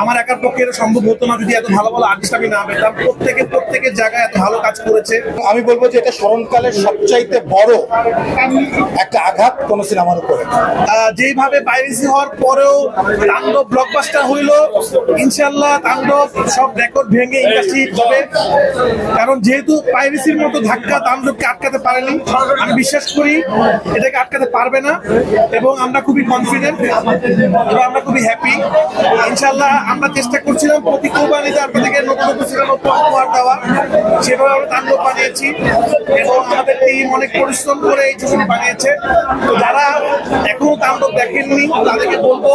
আমার একার পক্ষে এটা সম্ভব হতো না যদি এত ভালো ভালো আর্টিস্ট আমি না পেতাম। প্রত্যেকের জায়গায় এত ভালো কাজ করেছে। আমি বলবো যে এটা স্মরণকালের সবচাইতে বড় একটা আঘাত কোন সিনেমার উপরে। যেইভাবে পাইরেসি হওয়ার পরেও তাণ্ডব ব্লকবাস্টার হইল, ইনশাল্লাহ তাণ্ডব সব রেকর্ড ভেঙে ইন্ডাস্ট্রি হবে। কারণ যেহেতু পাইরেসির মতো ধাক্কা তাণ্ডবকে আটকাতে পারেনি, আমি বিশ্বাস করি এটাকে আটকাতে পারবে না। এবং আমরা খুবই কনফিডেন্ট এবং আমরা খুবই হ্যাপি। ইনশাল্লাহ আমরা চেষ্টা করছিলাম প্রতি কোরবানিতে আপনাদেরকে নতুন নতুন সিনেমা উপহার দেওয়া, সেভাবে আমরা তাণ্ডব বানিয়েছি এবং আমাদের টিম অনেক পরিশ্রম করে এই ছবিটি বানিয়েছে। তো যারা এখনো তাণ্ডব দেখেননি তাদেরকে বলবো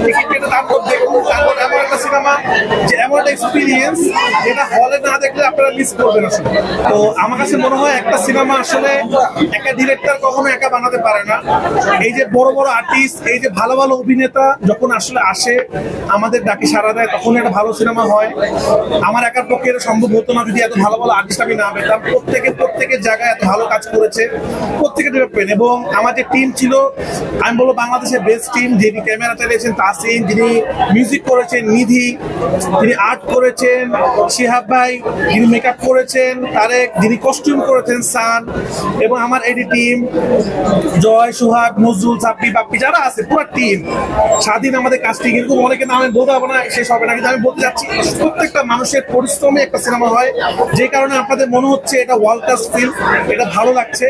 টিকিট কেটে তাণ্ডব দেখুন। তাণ্ডব এমন একটা সিনেমা যে এমন একটা এক্সপিরিয়েন্স যেটা হলে না দেখলে আপনারা মিস করবেন আসলে। তো আমার কাছে মনে হয় একটা সিনেমা আসলে একটা ডিরেক্টর কখনো একা বানাতে পারে না। এই যে বড় বড় আর্টিস্ট, এই যে ভালো ভালো অভিনেতা যখন আসলে আসে আমাদের ডাকে সাড়া দেয়, তখন একটা ভালো সিনেমা হয়। আমার একার পক্ষে এটা সম্ভব হতো না যদি এত ভালো ভালো আর্টিস্ট আমি না পেতাম। প্রত্যেকের জায়গায় এত ভালো কাজ করেছে, প্রত্যেকে ডেভেলপমেন্ট। এবং আমার যে টিম ছিল আমি বলবো বাংলাদেশের বেস্ট টিম। যিনি ক্যামেরা চালিয়েছেন তাসিন, যিনি মিউজিক করেছেন নিধি, যিনি আর্ট করেছেন শিহাব ভাই, যিনি মেকআপ করেছেন তারেক, যিনি কস্টিউম করেছেন সান, এবং আমার এডি টিম জয়, সোহাগ, নজরুল, সাব্বি, বাপ্পি যারা আছে পুরো টিম, স্বাধীন আমাদের কাস্টিং। এরকম অনেকে নাম আমি বলতে পারবো না, শেষ হবে না, কিন্তু আমি বলতে যাচ্ছি প্রত্যেকটা মানুষের পরিশ্রমে একটা সিনেমা হয়, যে কারণে আপনাদের মনে হচ্ছে এটা ওয়ার্ল্ড ক্লাস ফিল্ম, এটা ভালো লাগছে।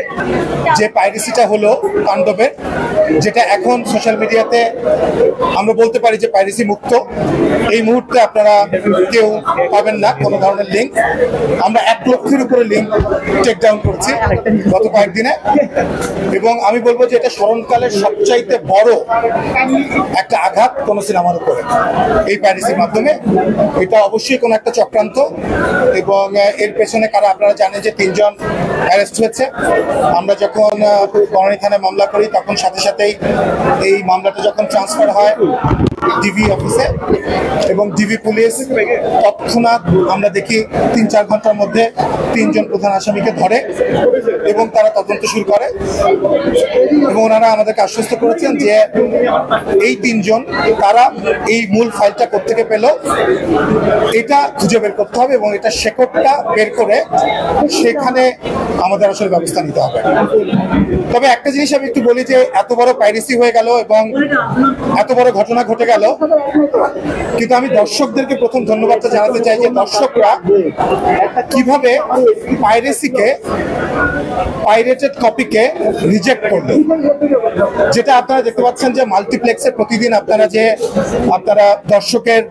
যে পাইরেসিটা হলো তাণ্ডবের, যেটা এখন সোশ্যাল মিডিয়াতে আমরা বলতে পারি যে পাইরেসি মুক্ত, এই মুহূর্তে আপনারা কেউ পাবেন না কোনো ধরনের লিঙ্ক। আমরা 1 লক্ষের উপরে লিঙ্ক টেক ডাউন করছি গত কয়েকদিনে, এবং আমি বলবো যে এটা স্মরণকালের সবচাইতে বড় একটা আঘাত কোন সিনেমার উপরে এই পাইরেসির মাধ্যমে। এটা অবশ্যই কোনো একটা চক্রান্ত, এবং এর পেছনে কারা আপনারা জানেন যে 3 জন অ্যারেস্ট হয়েছে। আমরা যখন বনানী থানায় মামলা করি তখন সাথে সাথেই এই মামলাটা যখন ট্রান্সফার হয় ডিবি অফিসে, এবং ডিবি পুলিশ তৎক্ষণাৎ আমরা দেখি 3-4 ঘন্টার মধ্যে 3 জন প্রধান আসামিকে ধরে এবং তারা তদন্ত শুরু করে। এবং ওনারা আমাদেরকে আশ্বস্ত করেছেন যে এই 3 জন তারা এই মূল ফাইলটা কোত্থেকে পেল এটা খুঁজে বের করতে হবে, এবং এটা শেকড়টা বের করে সেখানে আমাদের আসলে ব্যবস্থা নিতে হবে। তবে একটা জিনিস আমি একটু বলি যে এত বড় পাইরেসি হয়ে গেল এবং এত বড় ঘটনা ঘটে গেল, কিন্তু আমি দর্শকদেরকে প্রথম ধন্যবাদটা জানাতে চাই যে দর্শকরা কিভাবে পাইরেসিকে, পাইরেটেড কপিকে রিজেক্ট করলো। যেটা আপনারা দেখতে পাচ্ছেন যে মাল্টিপ্লেক্সে প্রতিদিন আপনারা দর্শকের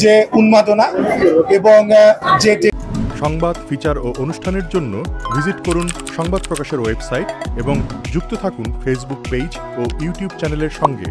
যে উন্মাদনা এবং যে সংবাদ, ফিচার ও অনুষ্ঠানের জন্য ভিজিট করুন সংবাদ প্রকাশের ওয়েবসাইট এবং যুক্ত থাকুন ফেসবুক পেজ ও ইউটিউব চ্যানেলের সঙ্গে।